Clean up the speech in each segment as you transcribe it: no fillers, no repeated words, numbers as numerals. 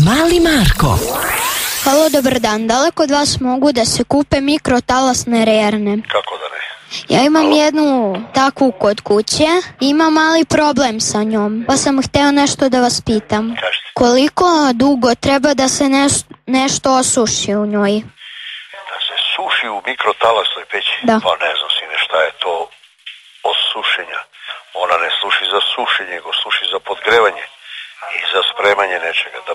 Mali Marko. Halo, dobar dan. Da li kod vas mogu da se kupe mikrotalasne rerne? Kako da ne? Ja imam jednu takvu kod kuće, imam mali problem sa njom, pa sam hteo nešto da vas pitam. Kažete. Koliko dugo treba da se nešto osuši u njoj? Da se suši u mikrotalasnoj peći? Da. Pa ne znam, sine, šta je to od sušenja. Ona ne sluši za sušenje, nego sluši za podgrevanje i za spremanje nečega, da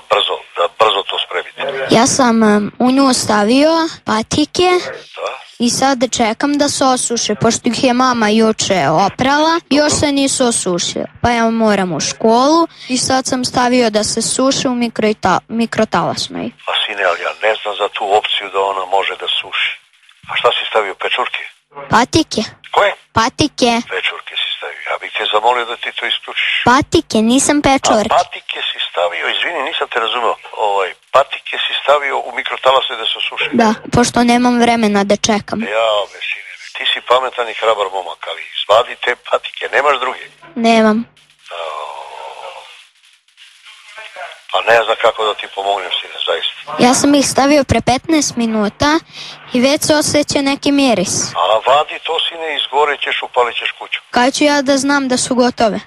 brzo to spremite. Ja sam u nju stavio patike Da? i sad čekam da se osuše, pošto ih je mama juče oprala, još se nisu osušile. Pa ja moram u školu i sad sam stavio da se suše u mikrotalasnoj. A sine, ali ja ne znam za tu opciju da ona može da suši. A šta si stavio, pečurke? Patike. Koje? Patike. Pečurke si stavio. Ja bih te zamolio da ti to isključiš. Patike, nisam pečurke. A patike si stavio, izvini, nisam te razumeo. Patike si stavio u mikrotalasnoj da se suši. Da, pošto nemam vremena da čekam. Jao, sine, ti si pametan i hrabar momak, ali izvadi te patike, nemaš druge. Nemam. Pa ne znam kako da ti pomognem, sine, zaista. Ja sam ih stavio pre 15 minuta i već se osjeća neki miris. A vadi to, sine, izgore ćeš, upalit ćeš kuću. Kada ću ja da znam da su gotove?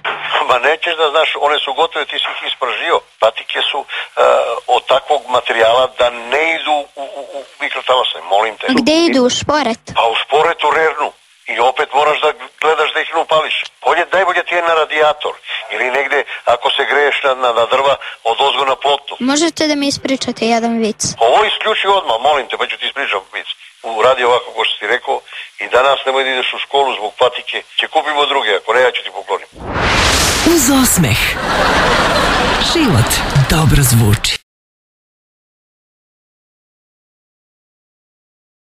Ma nećeš da znaš, one su gotove, ti si ih ispržio. Patike su od takvog materijala da ne idu u mikrotalasnoj, molim te. A gde idu, u šporet? Pa u šporet, u rernu. I opet moraš da gledaš da ih ne upališ. Najbolje ti je na radijator. Ili negde, ako se greješ na drva, odozgo na plotu. Možete da mi ispričate jedan vic? Ovo isključi odmah, molim te, pa ću ti ispričam vic. Uradi ovako ko što ti rekao i danas nemoj da ideš u školu zbog patike. Će kupimo druge, ako ne, ja ću ti poklonim. Uz osmeh život dobro zvuči.